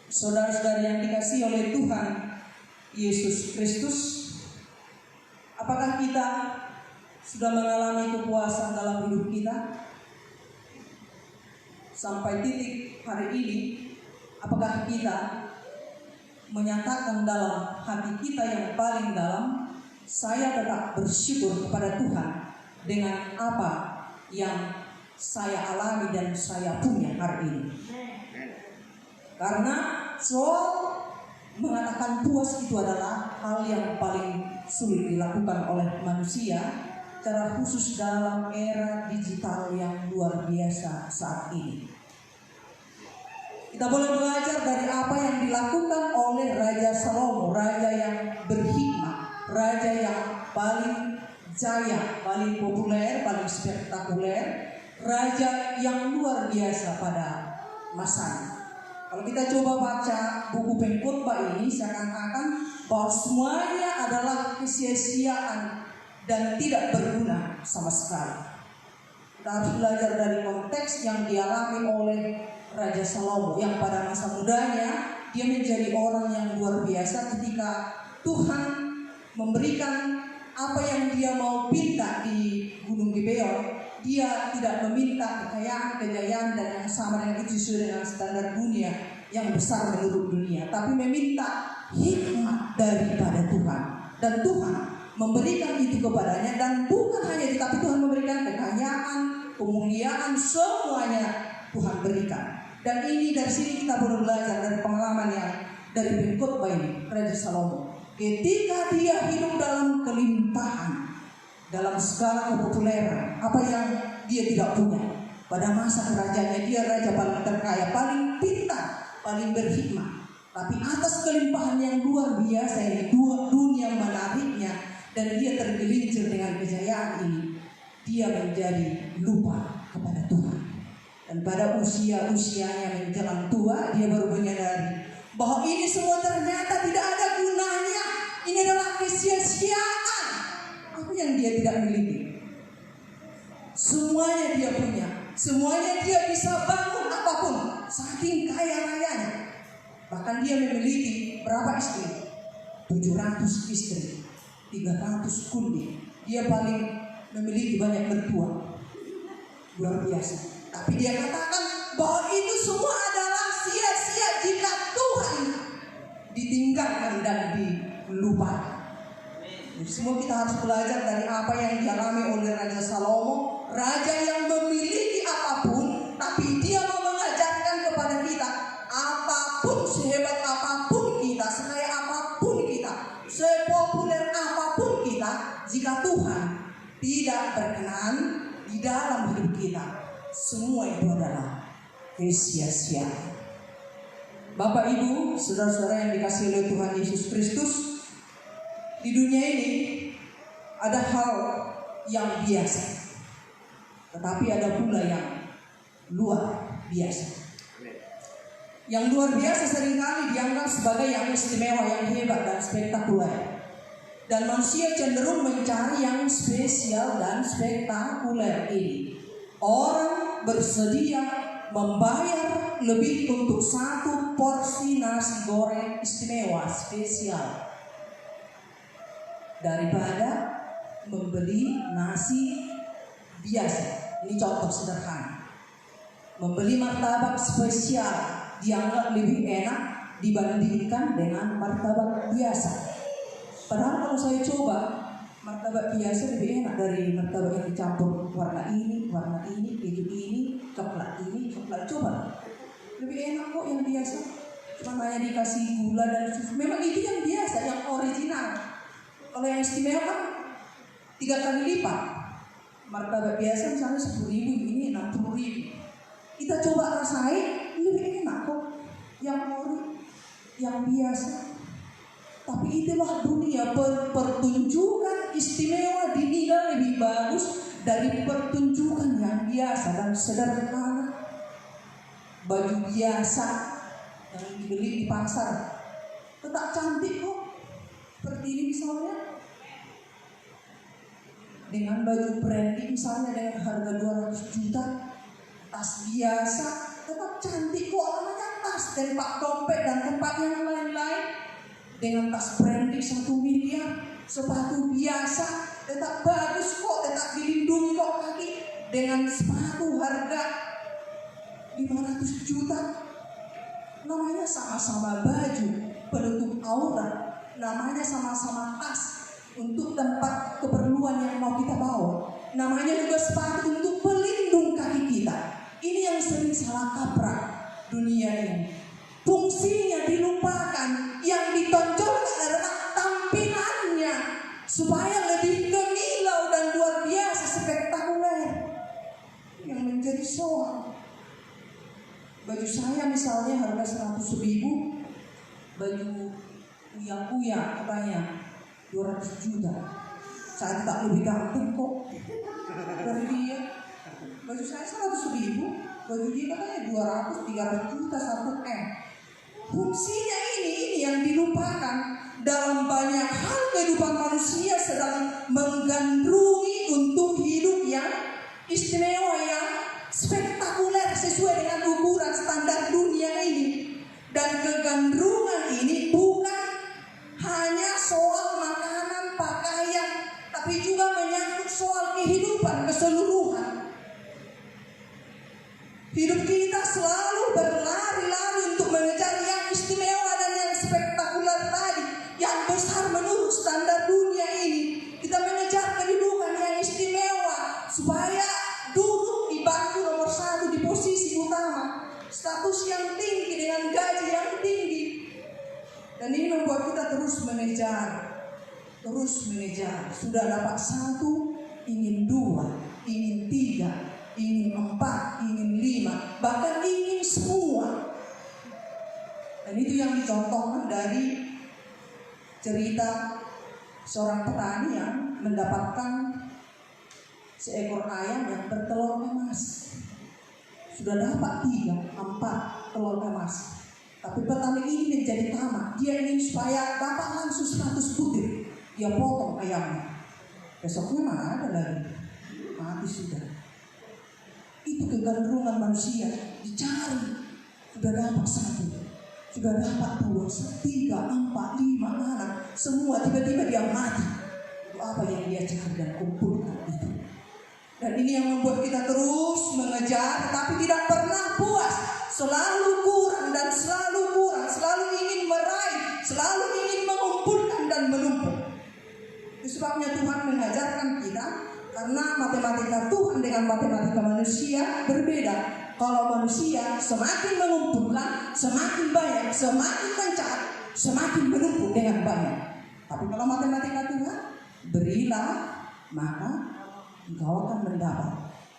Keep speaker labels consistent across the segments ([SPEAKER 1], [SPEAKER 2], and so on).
[SPEAKER 1] Saudara-saudari yang dikasihi oleh Tuhan Yesus Kristus, apakah kita sudah mengalami kepuasan dalam hidup kita? Sampai titik hari ini, apakah kita menyatakan dalam hati kita yang paling dalam, saya tetap bersyukur kepada Tuhan dengan apa yang saya alami dan saya punya hari ini? Karena soal mengatakan puas itu adalah hal yang paling sulit dilakukan oleh manusia, secara khusus dalam era digital yang luar biasa saat ini. Kita boleh belajar dari apa yang dilakukan oleh Raja Salomo, raja yang berhikmat, raja yang paling jaya, paling populer, paling spektakuler, raja yang luar biasa pada masanya. Kalau kita coba baca buku Pengkhotbah ini, seakan-akan bahwa semuanya adalah kesia-siaan dan tidak berguna sama sekali. Kita harus belajar dari konteks yang dialami oleh Raja Salomo, yang pada masa mudanya dia menjadi orang yang luar biasa ketika Tuhan memberikan apa yang dia mau pinta di Gunung Gibeon. Dia tidak meminta kekayaan, kejayaan dan yang sama dengan itu sesuai dengan standar dunia yang besar menurut dunia, tapi meminta hikmat daripada Tuhan. Dan Tuhan memberikan itu kepadanya, dan bukan hanya itu, tapi Tuhan memberikan kekayaan, kemuliaan, semuanya Tuhan berikan. Dan ini dari sini kita boleh belajar dari pengalaman yang dari Pengkhotbah ini, Raja Salomo. Ketika dia hidup dalam kelimpahan, dalam segala kepopuleran, apa yang dia tidak punya. Pada masa kerajaannya dia raja paling terkaya, paling pintar, paling berhikmat. Tapi atas kelimpahan yang luar biasa ini, dunia menariknya, dan dia tergelincir dengan kejayaan ini, dia menjadi lupa kepada Tuhan. Dan pada usia-usianya menjelang tua, dia baru menyadari bahwa ini semua ternyata tidak ada gunanya. Ini adalah kesia-siaan. Apa yang dia tidak miliki? Semuanya dia punya, semuanya dia bisa bangun apapun, saking kaya rayanya. Bahkan dia memiliki berapa istri? 700 istri, 300 kundi. Dia paling memiliki banyak mertua, luar biasa. Tapi dia katakan bahwa itu semua adalah sia-sia jika Tuhan ditinggalkan dan dilupakan. Semua kita harus belajar dari apa yang dialami oleh Raja Salomo, raja yang memiliki apapun, tapi dia mau mengajarkan kepada kita, apapun, sehebat apapun kita, sekaya apapun kita, sepopuler apapun kita, jika Tuhan tidak berkenan di dalam hidup kita, semua itu adalah kesia-siaan. Bapak, Ibu, saudara-saudara yang dikasihi oleh Tuhan Yesus Kristus, di dunia ini ada hal yang biasa, tetapi ada pula yang luar biasa. Yang luar biasa seringkali dianggap sebagai yang istimewa, yang hebat dan spektakuler. Dan manusia cenderung mencari yang spesial dan spektakuler ini. Orang bersedia membayar lebih untuk satu porsi nasi goreng istimewa, spesial, daripada membeli nasi biasa. Ini contoh sederhana. Membeli martabak spesial dianggap lebih enak dibandingkan dengan martabak biasa. Padahal kalau saya coba, martabak biasa lebih enak dari martabak yang dicampur warna ini, keju ini, coklat ini, coklat. Coba, lebih enak kok yang biasa. Cuma hanya dikasih gula dan susu. Memang itu yang biasa, yang original. Kalau yang istimewa kan 3 kali lipat. Martabak biasa misalnya 10.000, ini 60.000. Kita coba rasain, lebih enak kok yang ori, yang biasa. Tapi itulah dunia, pertunjukan istimewa dinilai lebih bagus dari pertunjukan yang biasa dan sederhana. Baju biasa yang dibeli di pasar tetap cantik kok. Seperti ini misalnya, dengan baju branding misalnya dengan harga 200 juta, tas biasa tetap cantik kok, namanya tas, tempat dompet dan tempat yang lain-lain. Dengan tas branding 1 miliar, sepatu biasa, tetap bagus kok, tetap dilindungi kok kaki. Dengan sepatu harga 500 juta. Namanya sama-sama baju penutup aurat, namanya sama-sama tas untuk tempat keperluan yang mau kita bawa, namanya juga sepatu untuk pelindung kaki kita. Ini yang sering salah kaprah dunia ini. Fungsinya dilupakan, yang ditonjolkan adalah tampilannya supaya lebih gemilau dan luar biasa spektakuler yang menjadi soal. Baju saya misalnya harga 100.000, baju uya-uya katanya 200 juta. Saya tak lebih ganteng kok dari dia. Baju saya 100.000, baju dia katanya 200-300 juta 1M. Fungsinya ini yang dilupakan. Dalam banyak hal kehidupan manusia sedang menggandrungi untuk hidup yang istimewa, yang spektakuler sesuai dengan ukuran standar dunia ini. Dan kegandrungan ini bukan hanya soal makanan, pakaian, tapi juga menyangkut soal kehidupan keseluruhan. Hidup kita selalu berlari-lari untuk mengejar yang istimewa dan yang spektakuler tadi, yang besar menurut standar dunia ini. Kita mengejar kehidupan yang istimewa supaya duduk di bangku nomor 1 di posisi utama, status yang tinggi dengan gaji yang tinggi. Dan ini membuat kita terus mengejar. Sudah dapat 1, ingin 2, ingin 3, ingin 4, ingin 5, bahkan ingin semua. Dan itu yang dicontohkan dari cerita seorang petani yang mendapatkan seekor ayam yang bertelur emas. Sudah dapat 3, 4 telur emas. Tapi petani ini menjadi tamak. Dia ingin supaya dapat langsung 100 butir. Dia potong ayamnya. Besoknya mana ada lagi, mati sudah. Itu kegandrungan manusia, dicari. Sudah dapat 1, sudah dapat 2, 3, 4, 5 anak, semua tiba-tiba dia mati. Itu apa yang dia cari dan kumpulkan itu. Dan ini yang membuat kita terus mengejar, tapi tidak pernah puas. Selalu kurang dan selalu kurang, selalu ingin meraih, selalu ingin mengumpulkan dan menumpuk. Itu sebabnya Tuhan mengajarkan kita. Karena matematika Tuhan dengan matematika manusia berbeda. Kalau manusia semakin mengumpulkan, semakin banyak, semakin mencari, semakin menumpuk dengan banyak. Tapi kalau matematika Tuhan, berilah maka engkau akan mendapat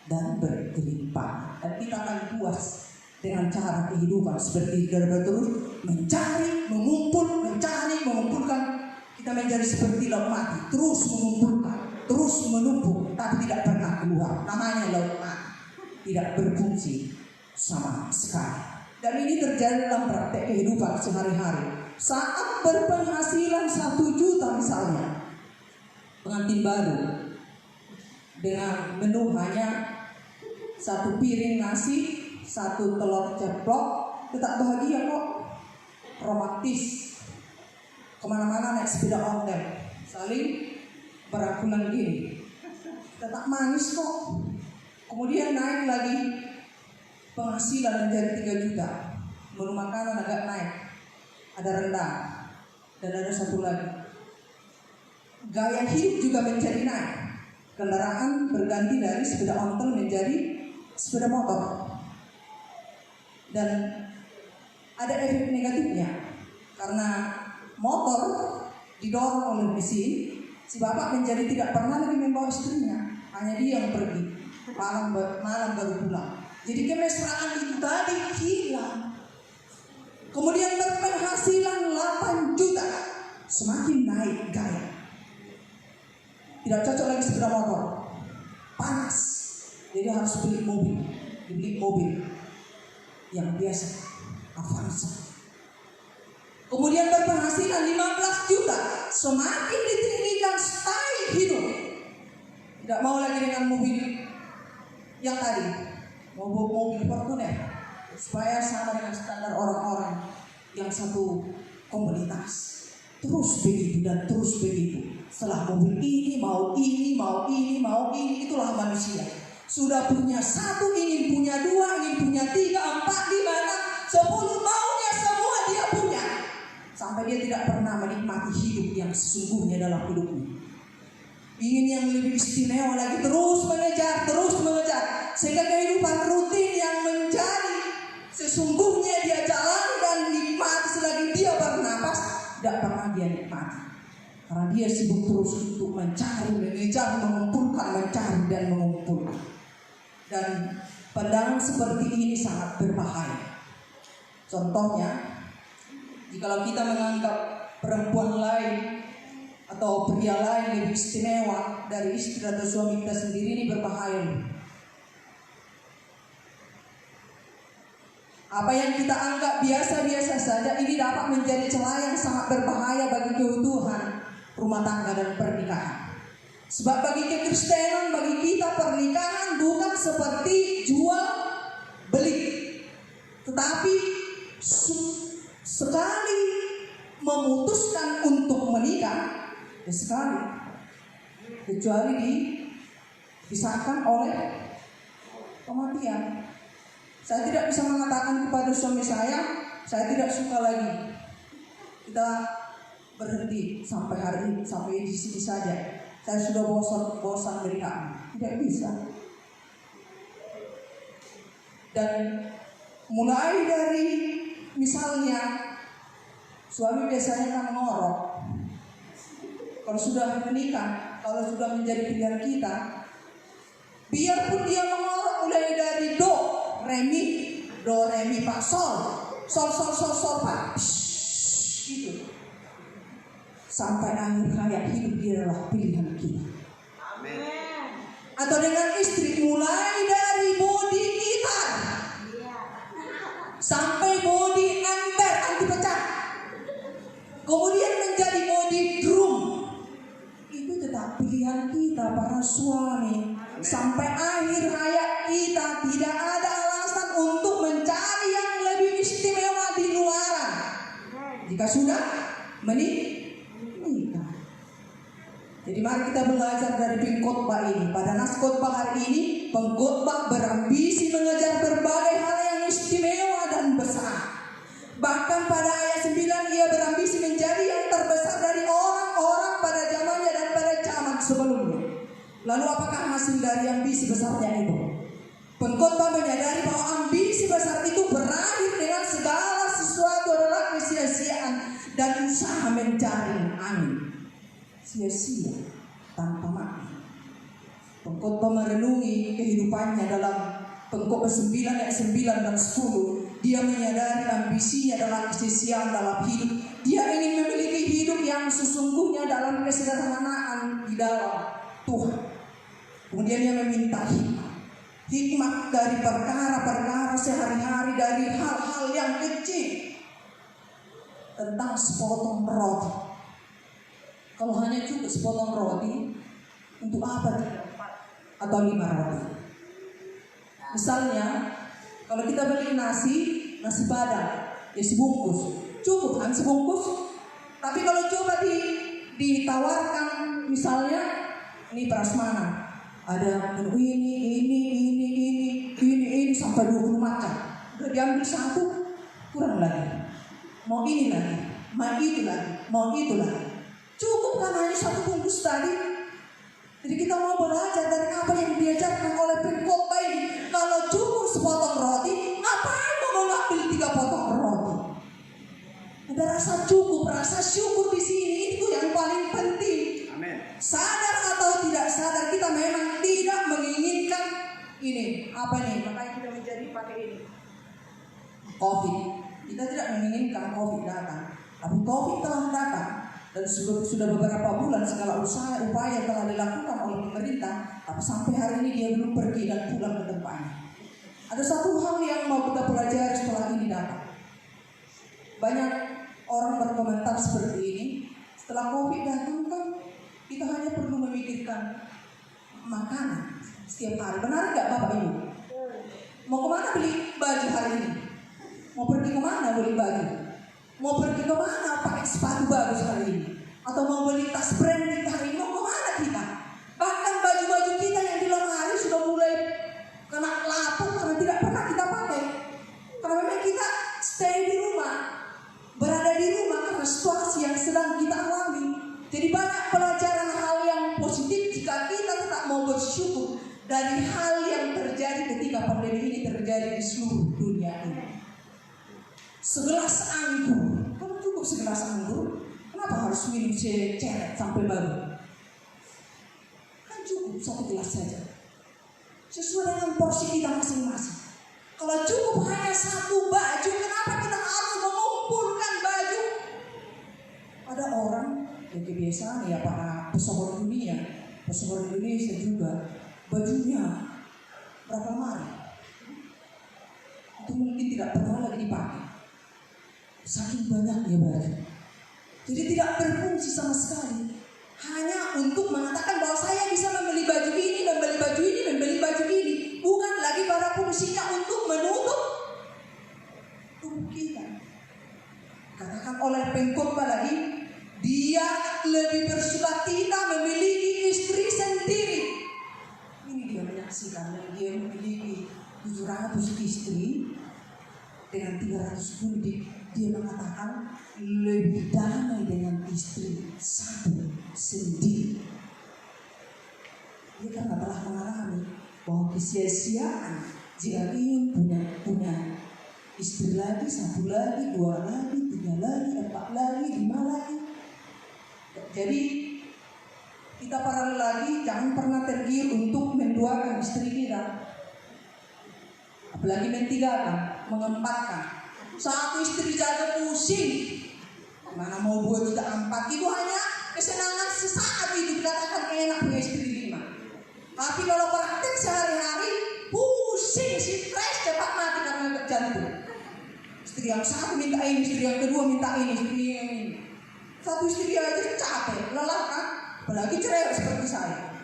[SPEAKER 1] dan berlimpah. Dan kita akan puas dengan cara kehidupan seperti terus mencari, mengumpul, mencari, mengumpulkan. Kita menjadi seperti laut mati, terus mengumpulkan, terus menumpuk, tapi tidak pernah keluar. Namanya laut mati, tidak berfungsi sama sekali. Dan ini terjadi dalam praktek kehidupan sehari-hari. Saat berpenghasilan 1 juta misalnya, pengantin baru dengan menu hanya 1 piring nasi, 1 telur ceplok, tetap bahagia kok, romantis. Kemana-mana naik sepeda ontel, saling berangkulan gini, tetap manis kok. Kemudian naik lagi penghasilan menjadi 3 juta, menu makanan agak naik, ada rendang dan ada 1 lagi. Gaya hidup juga menjadi naik, kendaraan berganti dari sepeda ontel menjadi sepeda motor. Dan ada efek negatifnya, karena motor didorong oleh mesin, si bapak menjadi tidak pernah lagi membawa istrinya, hanya dia yang pergi, malam baru pulang. Jadi kemesraan itu tadi hilang. Kemudian berpenghasilan 8 juta, semakin naik gaya. Tidak cocok lagi sepeda motor, panas, jadi harus beli mobil yang biasa, Avanza. Kemudian berpenghasilan 15 juta, semakin ditinggikan style hidup. Tidak mau lagi dengan mobil yang tadi, mobil Fortuner, supaya sama dengan standar orang-orang yang satu komunitas. Terus begitu dan terus begitu. Setelah mobil ini, mau ini, mau ini, mau ini, itulah manusia. Sudah punya satu, ingin punya dua, ingin punya tiga, empat, lima, enam, 10, maunya semua dia punya. Sampai dia tidak pernah menikmati hidup yang sesungguhnya dalam hidupnya. Ingin yang lebih istimewa lagi, terus mengejar, sehingga kehidupan rutin yang menjadi sesungguhnya dia jalani dan nikmati selagi dia bernapas, tidak pernah dia nikmati. Karena dia sibuk terus untuk mencari, mengejar, mengumpulkan, mencari dan mengumpulkan. Dan pandangan seperti ini sangat berbahaya. Contohnya, jikalau kita menganggap perempuan lain atau pria lain lebih istimewa dari istri atau suami kita sendiri, ini berbahaya. Apa yang kita anggap biasa-biasa saja ini dapat menjadi celah yang sangat berbahaya bagi keutuhan rumah tangga dan pernikahan. Sebab bagi kekristenan, bagi kita pernikahan bukan seperti jual beli, tetapi sekali memutuskan untuk menikah, ya sekali, kecuali dipisahkan oleh kematian. Saya tidak bisa mengatakan kepada suami saya tidak suka lagi, kita berhenti sampai hari ini, sampai di sini saja. Saya sudah bosan melihatmu. Tidak bisa. Dan mulai dari misalnya suami biasanya kan mengorok. Kalau sudah menikah, kalau sudah menjadi pilihan kita, biarpun dia mengorok mulai dari do, re mi fa sol fa, gitu. Sampai akhir hayat hidup dia adalah pilihan kita. Amin. Atau dengan istri, mulai dari body kita sampai body ember anti pecah, kemudian menjadi body drum, itu tetap pilihan kita para suami. Amin. Sampai akhir hayat kita tidak ada alasan untuk mencari yang lebih istimewa di luaran. Jika sudah menikah. Jadi mari kita belajar dari pengkhotbah ini. Pada nas khotbah hari ini, pengkhotbah berambisi mengejar berbagai hal yang istimewa dan besar. Bahkan pada ayat 9 ia berambisi menjadi yang terbesar dari orang-orang pada zamannya dan pada zaman sebelumnya. Lalu apakah hasil dari ambisi besarnya itu? Pengkhotbah menyadari bahwa ambisi besar itu berakhir dengan segala sesuatu adalah kesia-siaan dan usaha mencari angin. Sia-sia tanpa makna. Pengkhotbah merenungi kehidupannya dalam pengkhotbah 9 ayat 9 dan 10. Dia menyadari ambisinya adalah kesia-siaan dalam hidup. Dia ingin memiliki hidup yang sesungguhnya dalam kesederhanaan di dalam Tuhan. Kemudian dia meminta hikmat dari perkara-perkara sehari-hari, dari hal-hal yang kecil, tentang sepotong roti. Kalau hanya cukup sepotong roti, untuk apa 4 atau 5 roti? Misalnya, kalau kita beli nasi padang, ya sebungkus, cukup kan sebungkus. Tapi kalau coba ditawarkan, misalnya ini prasmanan, ada menu ini sampai 20 macam. Udah diambil satu, kurang lagi. Mau ini lagi, mau itu lagi, mau itu lagi. Cukup kan hanya satu bungkus tadi. Jadi kita mau belajar dari apa yang diajarkan oleh pengkhotbah ini. Kalau cukup sepotong roti, ngapain mau mengambil 3 potong roti? Ada rasa cukup, rasa syukur di sini, itu yang paling penting. Amin. Sadar atau tidak sadar, kita memang tidak menginginkan ini. Apa nih? Makanya kita menjadi pakai ini. COVID. Kita tidak menginginkan COVID datang. Tapi COVID telah datang. Dan sudah beberapa bulan segala upaya telah dilakukan oleh pemerintah, tapi sampai hari ini dia belum pergi dan pulang ke tempatnya. Ada satu hal yang mau kita pelajari setelah ini datang. Banyak orang berkomentar seperti ini. Setelah COVID datang kan kita hanya perlu memikirkan makanan setiap hari. Benar nggak Bapak Ibu? Mau kemana beli baju hari ini? Mau pergi kemana beli baju? Mau pergi kemana pakai sepatu bagus hari ini? Atau mau beli tas branded hari ini? Mau kemana kita? Bahkan baju-baju kita yang di lemari sudah mulai kena lapuk karena tidak pernah kita pakai. Karena memang kita stay di rumah, berada di rumah karena situasi yang sedang kita alami. Jadi banyak pelajaran hal yang positif jika kita tetap mau bersyukur dari hal yang terjadi ketika pandemi ini terjadi di seluruh dunia ini. Segelas anggur, kamu cukup segelas anggur? Kenapa harus minum ceret sampai baru? Kan cukup satu gelas saja, sesuai dengan porsi kita masing-masing. Kalau cukup hanya satu baju, kenapa kita harus mengumpulkan baju? Ada orang yang kebiasaan ya para pesohor dunia, pesohor Indonesia juga, bajunya berapa lemari? Itu mungkin tidak pernah lagi dipakai. Saking banyaknya baju. Jadi tidak berfungsi sama sekali. Hanya untuk mengatakan bahwa saya bisa membeli baju ini, membeli baju ini, membeli baju ini. Bukan lagi pada fungsinya untuk menutup tubuh kita. Katakan oleh pengkhotbah lagi, dia lebih bersukacita memiliki istri sendiri. Ini dia menyaksikan dan dia memiliki 700 istri dengan 300 budik. Dia mengatakan lebih damai dengan istri satu sendiri. Dia karena telah mengalami bahwa kesia-siaan jika ingin punya istri lagi, satu lagi, dua lagi, tiga lagi, empat lagi, lima lagi. Jadi kita para lelaki jangan pernah tergiur untuk menduakan istri kita, apalagi mentigakan, mengempatkan. Satu istri jaga pusing, mana mau buat 3, 4 itu hanya kesenangan sesaat itu dikatakan enak punya istri 5. Tapi kalau praktek sehari-hari pusing, stres, cepat mati karena jantung. Istri yang satu minta ini, istri yang kedua minta ini, istri yang ini. Satu istri aja capek, lelah kan? Apalagi cerewet seperti saya.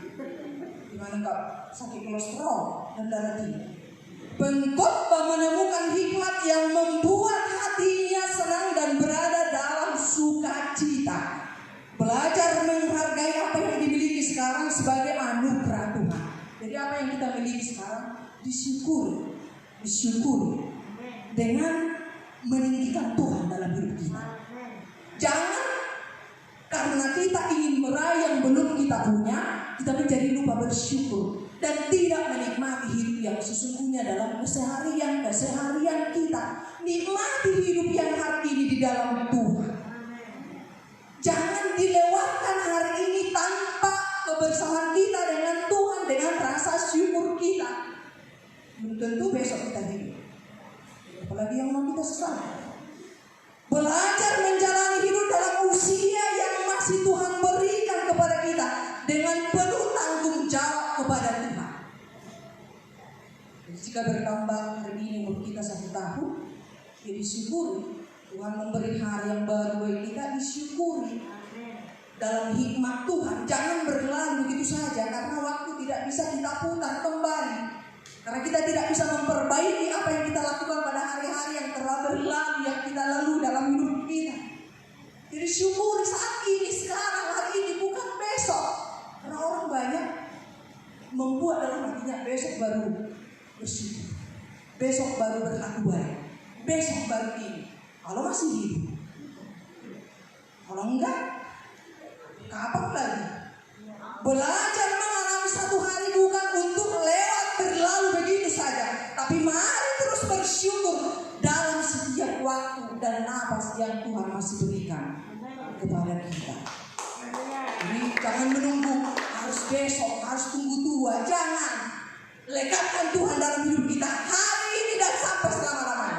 [SPEAKER 1] Gimana enggak sakit kolesterol dan darah tinggi. Pengkhotbah menemukan hikmat yang membuat hatinya senang dan berada dalam sukacita. Belajar menghargai apa yang dimiliki sekarang sebagai anugerah Tuhan. Jadi apa yang kita miliki sekarang disyukuri, disyukuri dengan meninggikan Tuhan dalam hidup kita. Jangan karena kita ingin meraih yang belum kita punya, kita menjadi lupa bersyukur dan tidak menikmati hidup yang sesungguhnya dalam keseharian kita. Nikmati hidup yang hari ini di dalam Tuhan. Jangan dilewatkan hari ini tanpa kebersamaan kita dengan Tuhan, dengan rasa syukur kita. Belum tentu besok kita hidup, apalagi yang mau kita sesat. Belajar menjalani hidup dalam usia yang masih Tuhan berikan kepada kita dengan penuh tanggung jawab kepada Tuhan. Jadi jika bertambah hari ini umur kita 1 tahun, ya disyukuri. Tuhan memberi hari yang baru bagi kita, disyukuri. Dalam hikmat Tuhan, jangan berlalu begitu saja karena waktu tidak bisa kita putar kembali. Karena kita tidak bisa memperbaiki apa yang kita lakukan pada hari-hari yang telah berlalu, yang kita lalui dalam hidup kita. Jadi syukuri saat ini, sekarang, hari ini, bukan besok. Karena orang banyak membuat dalam hatinya besok baru bersyukur, besok baru berlaku baik, besok baru ini. Kalau masih hidup, kalau enggak, kapan lagi? Belajar mengalami satu hari bukan untuk lewat berlalu begitu saja, tapi mari terus bersyukur dalam setiap waktu dan napas yang Tuhan masih berikan kepada kita. Jadi jangan menunggu harus besok, harus tunggu tua. Jangan. Lekatkan Tuhan dalam hidup kita hari ini dan sampai selama-lamanya.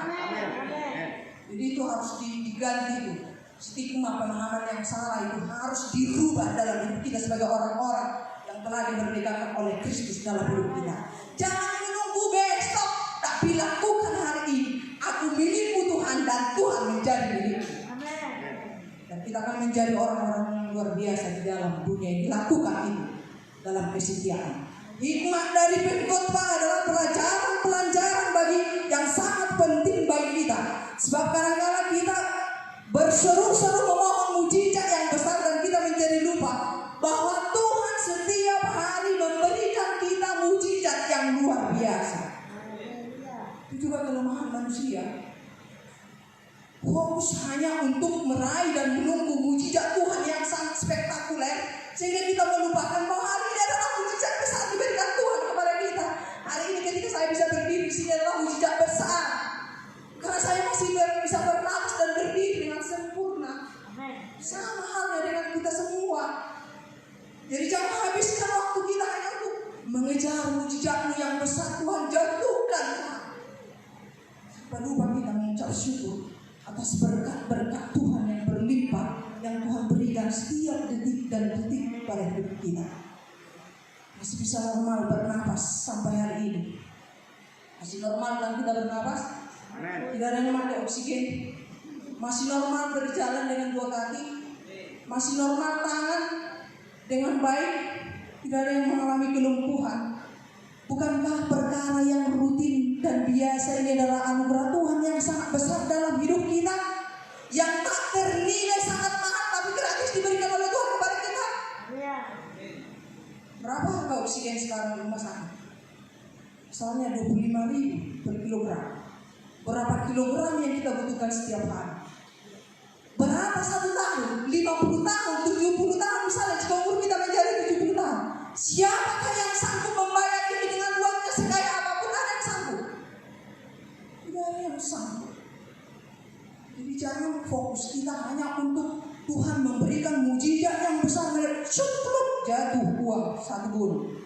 [SPEAKER 1] Jadi itu harus diganti itu. Stigma pemahaman yang salah itu harus dirubah dalam hidup kita sebagai orang-orang yang telah dimerdekakan oleh Kristus dalam hidup kita. Jangan menunggu besok, tapi lakukan hari ini. Aku milikmu Tuhan dan Tuhan menjadi milikku. Dan kita akan menjadi orang-orang yang luar biasa di dalam dunia ini. Lakukan itu dalam kesetiaan. Hikmah dari pengkhotbah adalah pelajaran bagi yang sangat penting bagi kita. Sebab kadang-kadang kita berseru-seru memohon mujizat yang besar dan kita menjadi lupa bahwa Tuhan setiap hari memberikan kita mujizat yang luar biasa. Itu juga kelemahan manusia. Fokus hanya untuk meraih dan menunggu mujizat Tuhan yang sangat spektakuler, sehingga kita melupakan bahwa hari ini adalah mujizat besar diberikan Tuhan kepada kita. Hari ini ketika saya bisa berdiri di sini adalah mujizat besar, karena saya masih bisa bernapas dan berdiri dengan sempurna. Sama halnya dengan kita semua. Jadi jangan habiskan waktu kita hanya untuk mengejar mujizat-Mu yang besar. Tuhan, jatuhkan. Sampai lupa kita mengucap syukur atas berkat-berkat Tuhan yang berlimpah yang Tuhan berikan setiap detik dan detik pada hidup kita. Masih bisa normal bernapas sampai hari ini. Masih normal dan kita bernapas. Tidak ada yang memakai oksigen. Masih normal berjalan dengan dua kaki. Masih normal tangan dengan baik. Tidak ada yang mengalami kelumpuhan. Bukankah perkara yang rutin dan biasa ini adalah anugerah Tuhan yang sangat besar dalam hidup kita, yang tak ternilai, sangat mahal, tapi gratis diberikan oleh Tuhan kepada kita? Berapa harga oksigen sekarang di rumah sakit? Misalnya 25.000 per kilogram. Berapa kilogram yang kita butuhkan setiap hari? Berapa 1 tahun? 50 tahun, 70 tahun misalnya, jika umur kita menjadi 70 tahun. Siapakah yang sanggup membayar ini dengan uangnya sekaya apapun? Ada yang sanggup? Tidak ada yang sanggup. Jadi jangan fokus kita hanya untuk Tuhan memberikan mujizat yang besar, ceplok jatuh uang 1 gunung.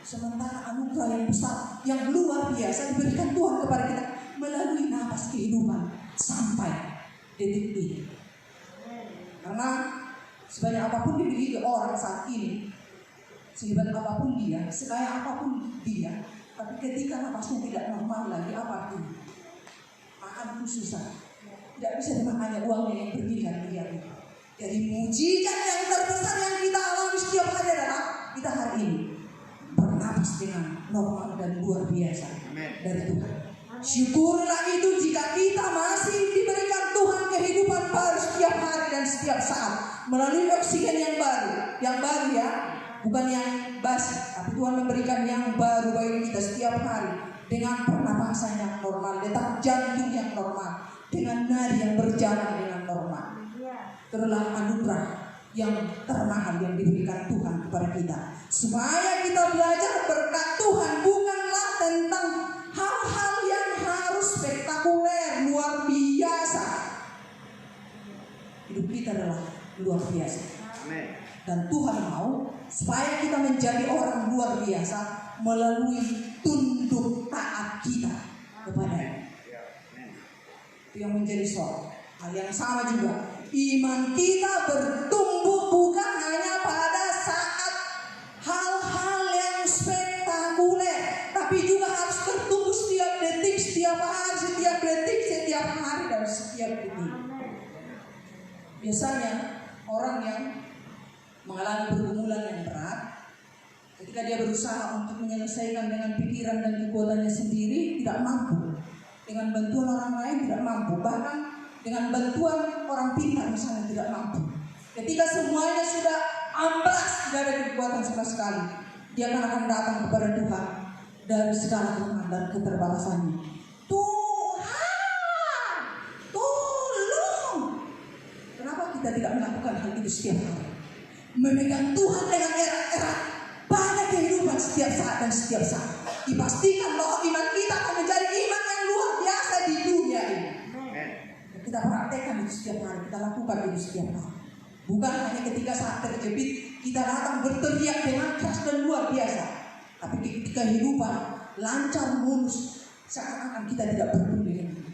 [SPEAKER 1] Sementara anugerah yang besar, yang luar biasa diberikan Tuhan kepada kita melalui napas kehidupan sampai detik ini. Karena sebanyak apapun dimiliki orang saat ini, sehebat apapun dia, sekaya apapun dia, tapi ketika napasnya tidak normal lagi, apa artinya? Makan itu susah. Tidak bisa dimakannya uangnya yang bermiliar-miliar itu. Jadi mujizat yang terbesar yang kita alami setiap hari adalah kita hari ini bernapas dengan normal dan luar biasa dari Tuhan. Syukurlah itu jika kita masih diberikan Tuhan kehidupan baru setiap hari dan setiap saat melalui oksigen yang baru ya, bukan yang basi, tapi Tuhan memberikan yang baru bagi kita setiap hari dengan pernapasan yang normal, detak jantung yang normal, dengan nadi yang berjalan dengan normal. Itulah anugerah yang termahal yang diberikan Tuhan kepada kita, supaya kita belajar berkat Tuhan bukanlah tentang hal-hal yang harus spektakuler, luar biasa. Hidup kita adalah luar biasa. Dan Tuhan mau supaya kita menjadi orang luar biasa melalui tunduk taat kita kepada-Nya. Itu yang menjadi soal. Hal yang sama juga, iman kita bertumbuh bukan hanya pada saat hal-hal yang spektakuler, tapi juga harus bertumbuh setiap detik, setiap hari, setiap detik, setiap hari, dan setiap detik. Biasanya orang yang mengalami pergumulan yang berat, ketika dia berusaha untuk menyelesaikan dengan pikiran dan kekuatannya sendiri, tidak mampu. Dengan bantuan orang lain tidak mampu. Bahkan dengan bantuan orang pintar misalnya tidak mampu. Ketika semuanya sudah amblas, tidak ada kekuatan sama sekali, dia akan datang kepada Tuhan dari segala kelemahan dan keterbatasannya. Tuhan, tolong. Kenapa kita tidak melakukan hal itu setiap hari? Memegang Tuhan dengan erat-erat pada kehidupan setiap saat dan setiap saat. Dipastikan bahwa iman kita akan menjadi iman yang luar biasa di dunia ini. Kita praktekkan itu setiap hari, kita lakukan itu setiap hari. Bukan hanya ketika saat terjepit kita datang berteriak dengan keras dan luar biasa, tapi ketika kehidupan lancar mulus seakan-akan kita tidak peduli dengan itu.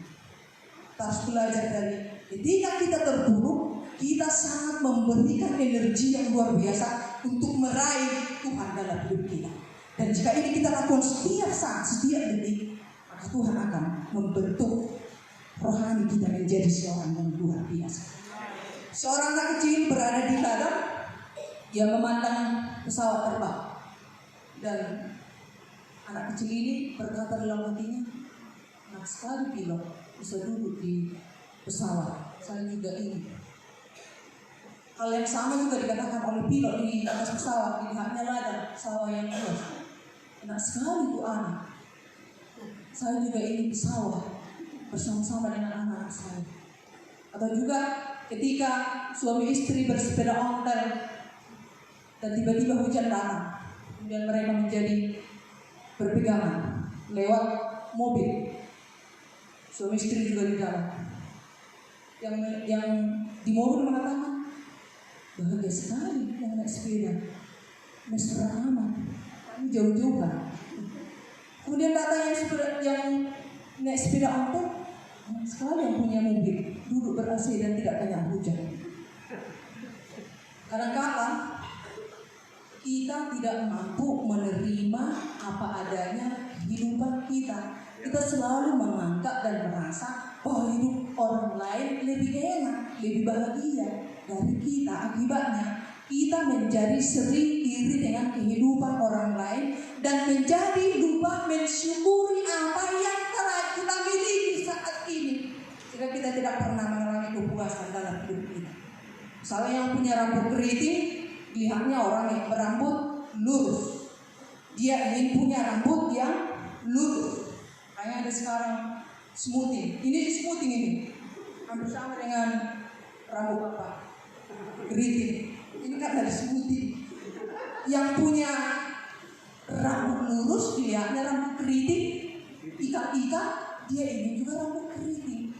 [SPEAKER 1] Kita harus belajar dari ketika kita terpuruk, kita sangat memberikan energi yang luar biasa untuk meraih Tuhan dalam hidup kita. Dan jika ini kita lakukan setiap saat, setiap detik, maka Tuhan akan membentuk rohani kita menjadi seorang yang luar biasa. Seorang anak kecil berada di ladang, dia memandang pesawat terbang. Dan anak kecil ini berkata dalam hatinya, enak sekali pilot bisa duduk di pesawat, saya juga ingin. Hal yang sama juga dikatakan oleh pilot di atas pesawat, dilihatnya ladang pesawat yang luas. Enak sekali tuh anak, saya juga ingin pesawat bersama-sama dengan anak-anak saya. Atau juga ketika suami istri bersepeda ontel dan tiba-tiba hujan datang, kemudian mereka menjadi berpegangan lewat mobil, suami istri juga di dalam. Yang di mobil mengatakan, bahagia sekali yang naik sepeda, mesra aman, kami jauh-jauhan. Kemudian datang yang naik sepeda ontel, sekali yang punya mobil, duduk ber-AC dan tidak kena hujan. Kadang-kadang kita tidak mampu menerima apa adanya kehidupan kita. Kita selalu menganggap dan merasa bahwa hidup orang lain lebih enak, lebih bahagia dari kita. Akibatnya kita menjadi sering iri dengan kehidupan orang lain dan menjadi lupa mensyukuri apa yang telah kita miliki saat ini. Jika kita tidak pernah mengalami kepuasan dalam hidup kita. Misalnya yang punya rambut keriting, lihatnya orang yang berambut lurus, dia ingin punya rambut yang lurus. Kayak ada sekarang smoothing, ini smoothing ini hampir sama dengan rambut apa? Keriting. Ini kan dari smoothing. Yang punya rambut lurus, dilihatnya rambut keriting, ikat-ikat, dia ingin juga rambut keriting.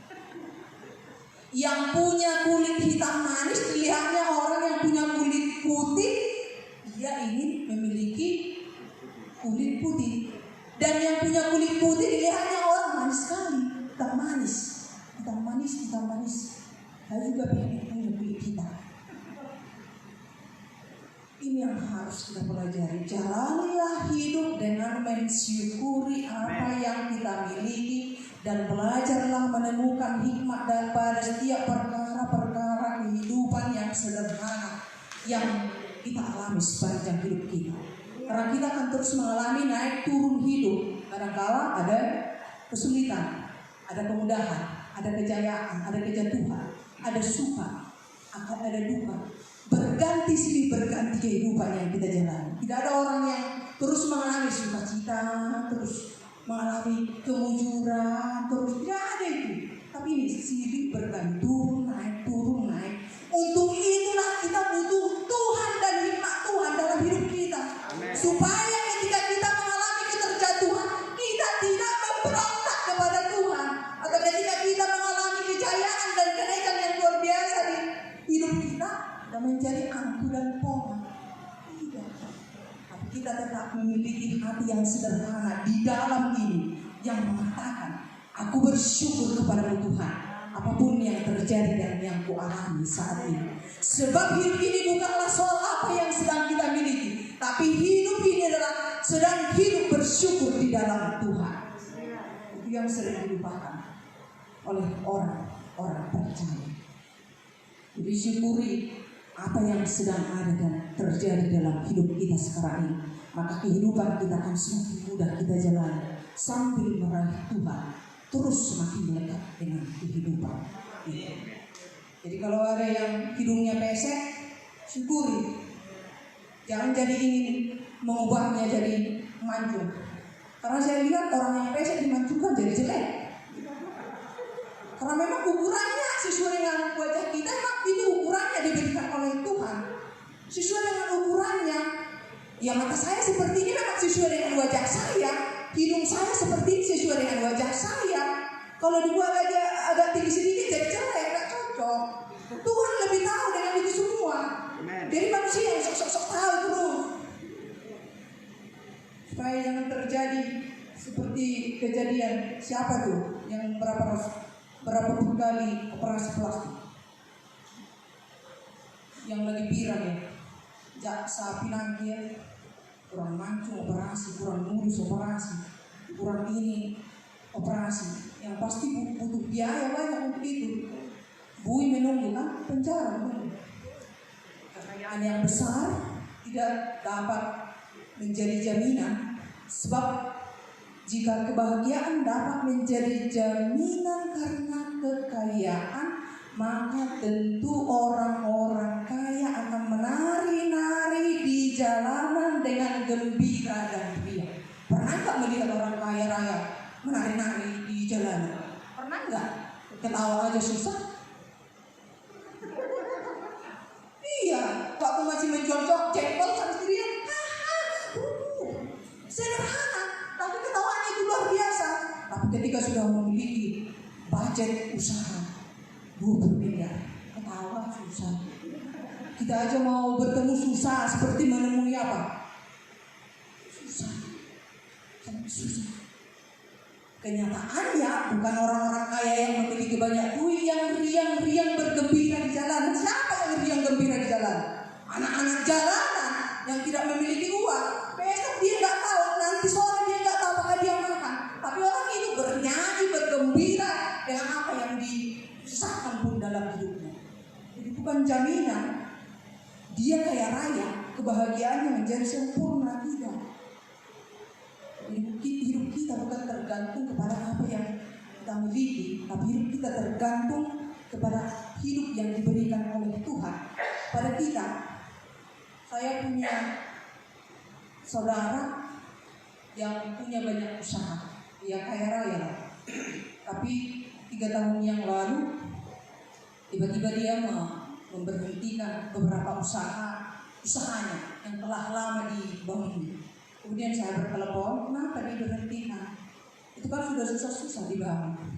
[SPEAKER 1] Yang punya kulit hitam manis, dilihatnya orang yang punya kulit putih, dia ingin memiliki kulit putih. Dan yang punya kulit putih dilihatnya orang manis sekali, hitam manis, hitam manis, hitam manis. Saya juga pengen punya kulit hitam. Ini yang harus kita pelajari. Jalanilah hidup dengan mensyukuri apa yang kita miliki dan belajarlah menemukan hikmat daripada setiap perkara-perkara kehidupan yang sederhana yang kita alami sepanjang hidup kita. Karena kita akan terus mengalami naik turun hidup. Kadang-kala ada kesulitan, ada kemudahan, ada kejayaan, ada kejatuhan, ada suka, akan ada duka. Berganti silih berganti kehidupan yang kita jalani. Tidak ada orang yang terus mengalami sukacita, terus mengalami kemujuran, terus tidak ada itu. Tapi ini silih berganti, turun naik. Untuk itulah kita butuh Tuhan dan hikmat Tuhan dalam hidup kita. Amen. Supaya ketika kita mengalami keterjatuhan, kita tidak memberontak kepada Tuhan. Atau ketika kita mengalami kejayaan dan kenaikan yang luar biasa di hidup kita, dan menjadi angku dan pohon. Tidak. Tapi kita tetap memiliki hati yang sederhana di dalam ini, yang mengatakan, aku bersyukur kepada Tuhan apapun yang terjadi dan yang kualami saat ini. Sebab hidup ini bukanlah soal apa yang sedang kita miliki, tapi hidup ini adalah sedang hidup bersyukur di dalam Tuhan. Itu yang sering dilupakan oleh orang-orang percaya. Jadi syukuri apa yang sedang ada dan terjadi dalam hidup kita sekarang ini. Maka kehidupan kita akan semakin mudah kita jalani sambil meraih Tuhan, terus semakin melekat dengan kehidupan kita. Jadi kalau ada yang hidungnya pesek, syukuri. Jangan jadi ingin mengubahnya jadi mancung. Karena saya lihat orang yang pesek dimancungkan jadi jelek. Karena memang ukurannya sesuai dengan wajah kita, memang ini ukurannya diberikan oleh Tuhan. Sesuai dengan ukurannya. Ya mata saya seperti ini memang sesuai dengan wajah saya. Hidung saya seperti ini sesuai dengan wajah saya. Kalau dibuat agak tinggi sedikit jadi jelek, gak cocok. Tuhan lebih tahu dengan itu semua. Jadi manusia yang sok-sok tahu terus. Supaya jangan terjadi seperti kejadian siapa tuh yang berapa kali operasi plastik yang lagi viral ya, jaksa pinangkir kurang mancung operasi, kurang ngurus operasi, kurang ini operasi, yang pasti butuh biaya banyak untuk itu. Bui menunggu kan penjara, kekayaan yang besar tidak dapat menjadi jaminan, sebab jika kebahagiaan dapat menjadi jaminan karena kekayaan, maka tentu orang-orang kaya akan menari-nari di jalanan dengan gembira dan riang. Pernah nggak melihat orang kaya raya menari-nari di jalanan? Pernah nggak? Ketawa aja susah. Iya, waktu masih mencontoh jengkol sama istrinya, sederhana, tapi ketawanya itu luar biasa. Tapi ketika sudah memiliki budget usaha 20 miliar, ketawa susah. Kita aja mau bertemu susah, seperti menemui apa? Susah. Kenyataannya bukan orang-orang kaya yang memiliki banyak duit yang riang-riang bergembira di jalan. Siapa yang riang gembira di jalan? Anak-anak jalanan yang tidak memiliki uang. Besok dia nggak tahu, nanti sore dia nggak tahu apakah dia makan. Tapi orang itu bernyanyi, bergembira dengan apa yang disahkan pun dalam hidupnya. Jadi bukan jaminan dia kaya raya, kebahagiaannya menjadi sempurna, tidak. Hidup kita bukan tergantung kepada apa yang kita miliki, tapi hidup kita tergantung kepada hidup yang diberikan oleh Tuhan pada kita. Saya punya saudara yang punya banyak usaha, ya kaya raya, tapi 3 tahun yang lalu tiba-tiba dia memberhentikan beberapa usahanya yang telah lama dibangun. Kemudian saya bertelepon, kenapa diberhentikan? Itu kan sudah susah-susah dibangun.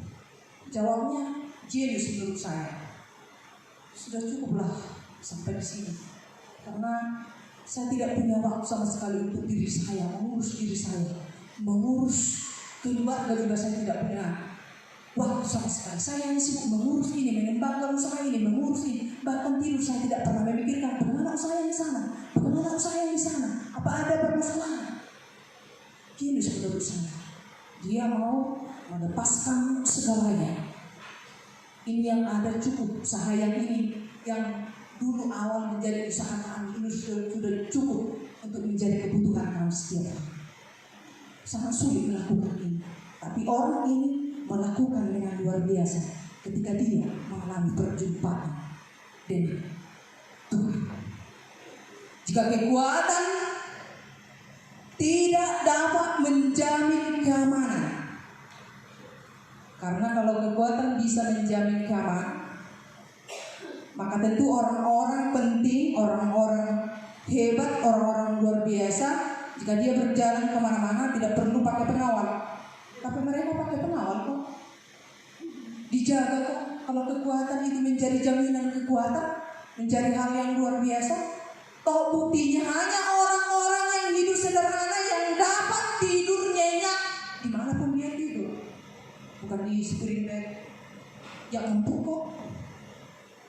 [SPEAKER 1] Jawabnya, jenius menurut saya. Sudah cukuplah sampai di sini. Karena saya tidak punya waktu sama sekali untuk diri saya, mengurus diri saya, mengurus keluarga juga saya tidak punya waktu sama sekali. Saya yang sibuk mengurus ini, mengembangkan usaha ini, mengurus ini. Bahkan tidur saya tidak pernah memikirkan bagaimana usaha yang di sana, bagaimana usaha yang di sana, apa ada permasalahan. Kini menurut saya, dia mau melepaskan segalanya. Ini yang ada cukup, usaha yang ini yang dulu awal menjadi usaha kami ini sudah cukup untuk menjadi kebutuhan kami setiap hari. Sangat sulit melakukan ini, tapi orang ini melakukan dengan luar biasa ketika dia mengalami perjumpaan dengan Tuhan. Jika kekuatan tidak dapat menjamin keamanan, karena kalau kekuatan bisa menjamin keamanan, maka tentu orang-orang penting, orang-orang hebat, orang-orang luar biasa, jika dia berjalan kemana-mana tidak perlu pakai pengawal. Tapi mereka pakai pengawal kok, dijaga kok. Kalau kekuatan itu menjadi jaminan kekuatan, menjadi hal yang luar biasa, toh buktinya hanya orang-orang yang hidup sederhana yang dapat tidur nyenyak dimanapun dia tidur, bukan di spring bed yang empuk kok.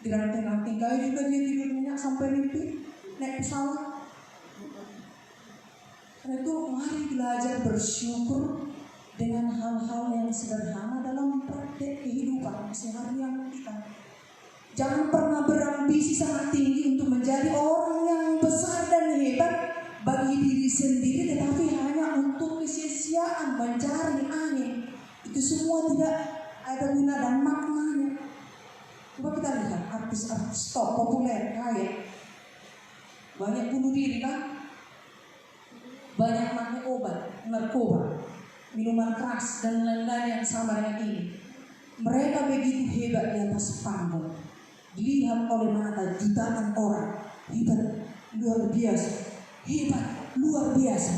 [SPEAKER 1] Di ranting-ranting kayu juga dia tidur nyenyak sampai mimpi naik pesawat. Karena itu mari belajar bersyukur dengan hal-hal yang sederhana dalam praktek kehidupan sehari-hari kita. Jangan pernah berambisi sangat tinggi untuk menjadi orang yang besar dan hebat bagi diri sendiri, tetapi hanya untuk kesia-siaan, mencari angin. Itu semua tidak ada guna dan maknanya. Coba kita lihat artis-artis top populer kaya, banyak bunuh diri kan, banyak pakai obat, narkoba, minuman keras dan lain-lain yang sama dengan ini. Mereka begitu hebat di atas panggung, dilihat oleh mata jutaan orang, hebat luar biasa, hebat luar biasa.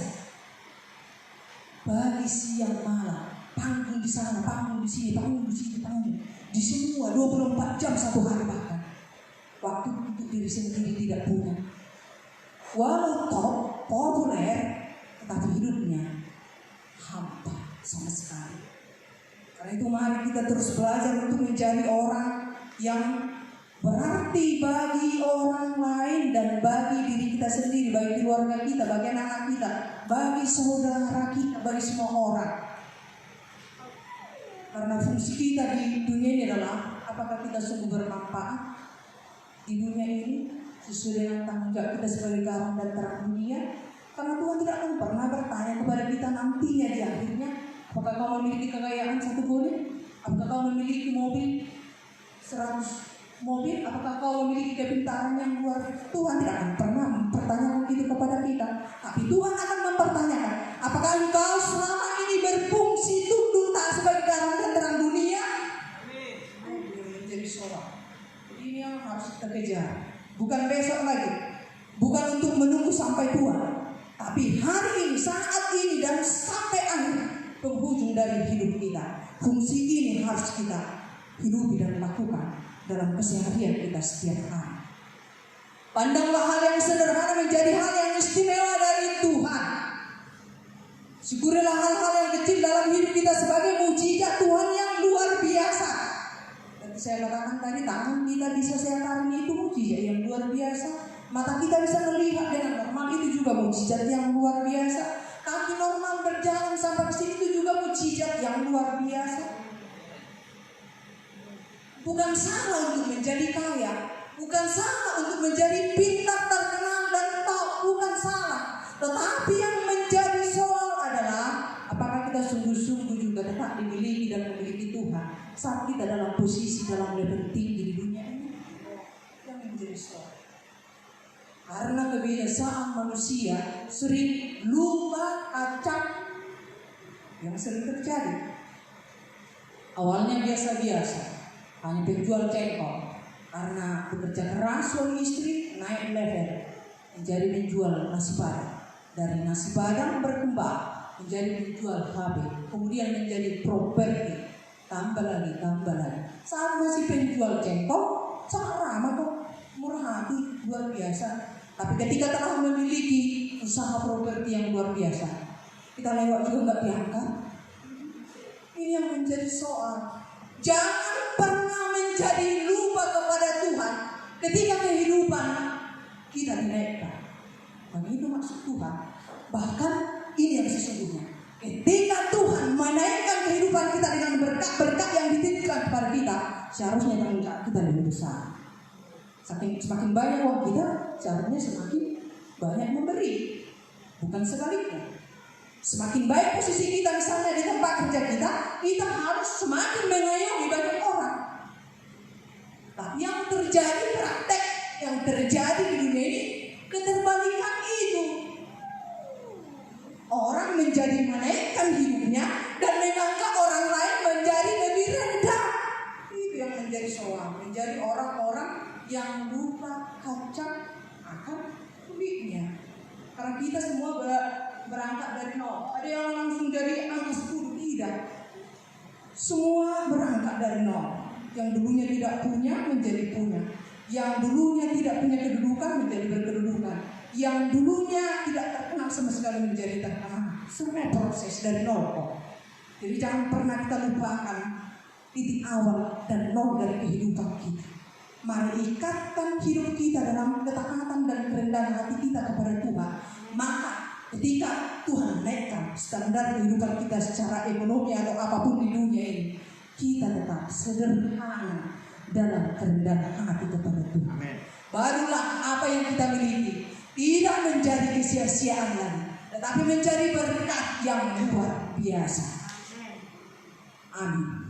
[SPEAKER 1] Bagi siang malam, panggung di sana, panggung di sini, panggung di sini, panggung di semua 24 jam satu hari, bahkan waktu untuk diri sendiri tidak punya. Walau top populer, tetapi hidupnya hampa sama sekali. Karena itu mari kita terus belajar untuk menjadi orang yang berarti bagi orang lain dan bagi diri kita sendiri, bagi keluarga kita, bagi anak-anak kita, bagi saudara kita, bagi semua orang. Karena fungsi kita di dunia ini adalah apakah kita sungguh bermanfaat di dunia ini sesuai dengan tanggung jawab kita sebagai garam dan terang dunia, Karena Tuhan tidak akan pernah bertanya kepada kita nantinya di akhirnya, apakah kau memiliki kekayaan 1 koin? Apakah kau memiliki mobil 100 mobil? Apakah kau memiliki kepintaran yang luar biasa? Tuhan tidak akan pernah mempertanyakan itu kepada kita. Tapi Tuhan akan mempertanyakan, apakah engkau selama ini berfungsi tunduk tak sebagai garam dan terang dunia? Menjadi seorang. Jadi ini yang harus kita kejar. Bukan besok lagi, bukan untuk menunggu sampai tua, tapi hari ini, saat ini, dan sampai akhir penghujung dari hidup kita. Fungsi ini harus kita hidupi dan lakukan dalam keseharian kita setiap hari. Pandanglah hal yang sederhana menjadi hal yang istimewa dari Tuhan. Syukurilah hal-hal yang kecil dalam hidup kita sebagai mujizat Tuhan yang luar biasa. Dan saya katakan tadi, tangan kita bisa sehat hari ini, itu mujizat yang luar biasa. Mata kita bisa melihat dengan normal, itu juga mujizat yang luar biasa. Kaki normal berjalan sampai ke sini, itu juga mujizat yang luar biasa. Bukan salah untuk menjadi kaya, bukan salah untuk menjadi pintar, terkenal, dan tahu, bukan salah. Tetapi yang menjadi soal adalah, apakah kita sungguh-sungguh juga tetap dimiliki dan memiliki Tuhan saat kita dalam posisi, dalam level tinggi di dunia ini? Yang menjadi soal. Karena kebiasaan manusia sering lupa acak yang sering terjadi. Awalnya biasa-biasa, hanya penjual cengkol, karena bekerja keras suami istri naik level menjadi menjual nasi padang. Dari nasi padang berkembang menjadi menjual HP, kemudian menjadi properti, tambah lagi. Saat masih penjual cengkol, sangat ramah kok, murah hati, luar biasa. Tapi ketika telah memiliki usaha properti yang luar biasa, kita lewat juga nggak diangkat. Ini yang menjadi soal. Jangan pernah menjadi lupa kepada Tuhan ketika kehidupan kita dinaikkan. Dan itu maksud Tuhan. Bahkan ini yang sesungguhnya. Ketika Tuhan menaikkan kehidupan kita dengan berkat-berkat yang dititipkan kepada kita, seharusnya tanggung jawab kita lebih besar. Semakin banyak uang kita, seharusnya semakin banyak memberi. Bukan sebaliknya. Semakin baik posisi kita misalnya di tempat kerja kita harus semakin mengayomi banyak orang. Tapi yang terjadi praktek, yang terjadi di dunia ini, keterbalikan itu. Orang menjadi menaikkan hidupnya dan mengangkat orang lain menjadi lebih rendah. Itu yang menjadi soal, menjadi orang-orang yang lupa kacang akan duitnya. Karena kita semua berangkat dari nol. Ada yang langsung dari angka 10, tidak. Semua berangkat dari nol. Yang dulunya tidak punya menjadi punya. Yang dulunya tidak punya kedudukan menjadi berkedudukan. Yang dulunya tidak terkenal sama sekali menjadi terkenal. Semua proses dari nol kok. Jadi jangan pernah kita lupakan titik awal dan nol dari kehidupan kita. Mari ikatkan hidup kita dalam ketaatan dan kerendahan hati kita kepada Tuhan. Maka ketika Tuhan naikkan standar kehidupan kita secara ekonomi atau apapun di dunia ini, kita tetap sederhana dalam kerendahan hati kepada Tuhan. Barulah apa yang kita miliki tidak menjadi kesia-siaan lagi, tetapi menjadi berkat yang luar biasa. Amin.